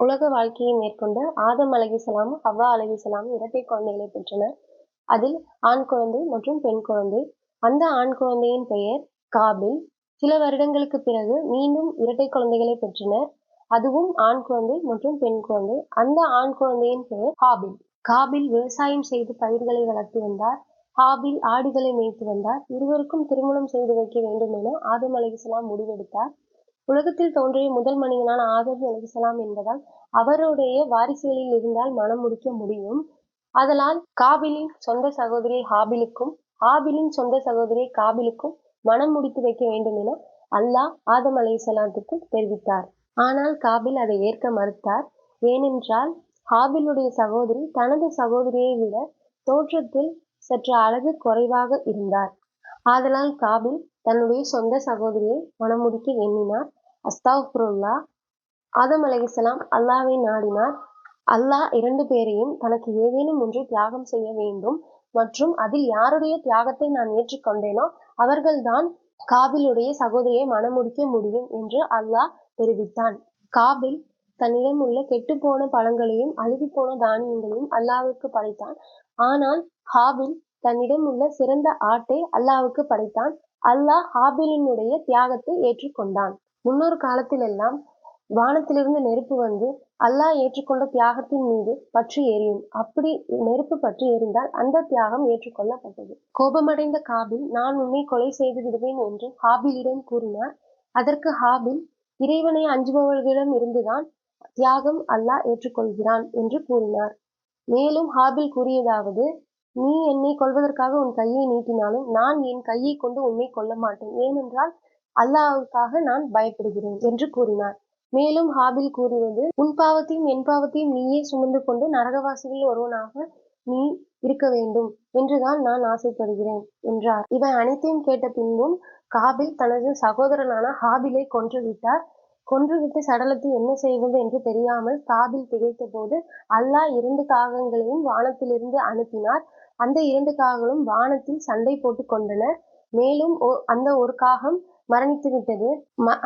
உலக வாழ்க்கையை மேற்கொண்ட ஆதம் அலைஹிஸ்ஸலாம், ஹவ்வா அலைஹிஸ்ஸலாம் இரட்டை குழந்தைகளை பெற்றனர். அதில் ஆண் குழந்தை மற்றும் பெண் குழந்தை. அந்த ஆண் குழந்தையின் பெயர் காபில். சில வருடங்களுக்கு பிறகு மீண்டும் இரட்டை குழந்தைகளை பெற்றனர். அதுவும் ஆண் குழந்தை மற்றும் பெண் குழந்தை. அந்த ஆண் குழந்தையின் பெயர் ஹாபில். காபில் விவசாயம் செய்து பயிர்களை வளர்த்து வந்தார். ஹாபில் ஆடுகளை மேய்த்து வந்தார். இருவருக்கும் திருமணம் செய்து வைக்க வேண்டும் என ஆதம் அலைஹிஸ்ஸலாம் முடிவெடுத்தார். உலகத்தில் தோன்றிய முதல் மனிதனான ஆதம் அலைஹிஸ்ஸலாம் என்பதால் அவருடைய வாரிசுகளில் இருந்தால் மணம் முடிக்க முடியும். ஆதலால் காபிலின் சொந்த சகோதரி ஹாபிலுக்கும், ஹாபிலின் சொந்த சகோதரி காபிலுக்கும் மணம் முடித்து வைக்க வேண்டும் என அல்லாஹ் ஆதம் அலைஹிஸ்ஸலாத்துக்கு தெரிவித்தார். ஆனால் காபில் அதை ஏற்க மறுத்தார். ஏனென்றால் ஹாபிலுடைய சகோதரி தனது சகோதரியை விட தோற்றத்தில் சற்று அழகு குறைவாக இருந்தார். ஆதலால் காபில் தன்னுடைய சொந்த சகோதரியை மணமுடிக்க எண்ணினார். அஸ்தக்ஃபிருல்லாஹ். ஆதம் அலைஹிஸ்ஸலாம் அல்லாஹ்வை நாடினார். அல்லாஹ் இரண்டு பேரையும் தனக்கு ஏதேனும் ஒன்றை தியாகம் செய்ய வேண்டும் மற்றும் அதில் யாருடைய தியாகத்தை நான் ஏற்றுக்கொண்டேனோ அவர்கள்தான் காபிலுடைய சகோதரியை மணமுடிக்க முடியும் என்று அல்லாஹ் தெரிவித்தான். காபில் தன்னிடம் உள்ள கெட்டுப்போன பழங்களையும் அழுகிப்போன தானியங்களையும் அல்லாஹ்வுக்கு படைத்தான். ஆனால் ஹாபில் தன்னிடம் உள்ள சிறந்த ஆட்டை அல்லாஹ்வுக்கு படைத்தான். அல்லாஹ் ஹாபிலினுடைய தியாகத்தை ஏற்றுக்கொண்டான். முன்னொரு காலத்திலெல்லாம் வானத்திலிருந்து நெருப்பு வந்து அல்லாஹ் ஏற்றுக்கொண்ட தியாகத்தின் மீது பற்றி எரியும். அப்படி நெருப்பு பற்றி எரிந்தால் அந்த தியாகம் ஏற்றுக்கொள்ளப்பட்டது. கோபமடைந்த காபில், நான் உன்னை கொலை செய்து விடுவேன் என்று ஹாபிலிடம் கூறினார். அதற்கு ஹாபில், இறைவனை அஞ்சுபவர்களிடம் இருந்துதான் தியாகம் அல்லாஹ் ஏற்றுக்கொள்கிறான் என்று கூறினார். மேலும் ஹாபில் கூறியதாவது, நீ என்னை கொல்வதற்காக உன் கையை நீட்டினாலும் நான் என் கையை கொண்டு உன்னை கொல்ல மாட்டேன். ஏனென்றால் அல்லாஹ்வுக்காக நான் பயப்படுகிறேன் என்று கூறினார். மேலும் ஹாபில் கூறுவது, உன் பாவத்தையும் என் பாவத்தையும் நீயே சுமந்து கொண்டு நரகவாசிகளில் ஒருவனாக நீ இருக்க வேண்டும் என்றுதான் நான் ஆசைப்படுகிறேன் என்றார். இவை அனைத்தையும் கேட்ட பின்பும் காபில் தனது சகோதரனான ஹாபிலை கொன்றுவிட்டார். கொன்றுவிட்ட சடலத்தை என்ன செய்வது என்று தெரியாமல் காபில் திகைத்த போது அல்லாஹ் 2 காகங்களையும் வானத்திலிருந்து அனுப்பினார். அந்த 2 காகங்களும் வானத்தில் சண்டை போட்டுக் கொண்டன. மேலும் அந்த ஒரு காகம் மரணித்து விட்டது.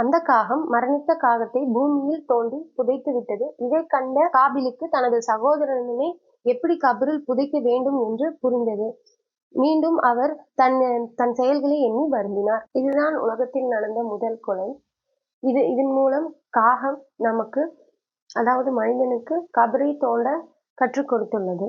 அந்த காகம் மரணித்த காகத்தை பூமியில் தோண்டி புதைத்து விட்டது. இதை கண்ட காபிலுக்கு தனது சகோதரனை எப்படி கபரில் புதைக்க வேண்டும் என்று புரிந்தது. மீண்டும் அவர் தன் செயல்களை எண்ணி வருந்தினார். இதுதான் உலகத்தில் நடந்த முதல் கொலை. இதன் மூலம் காகம் நமக்கு, அதாவது மனிதனுக்கு கபரை தோண்ட கற்றுக் கொடுத்துள்ளது.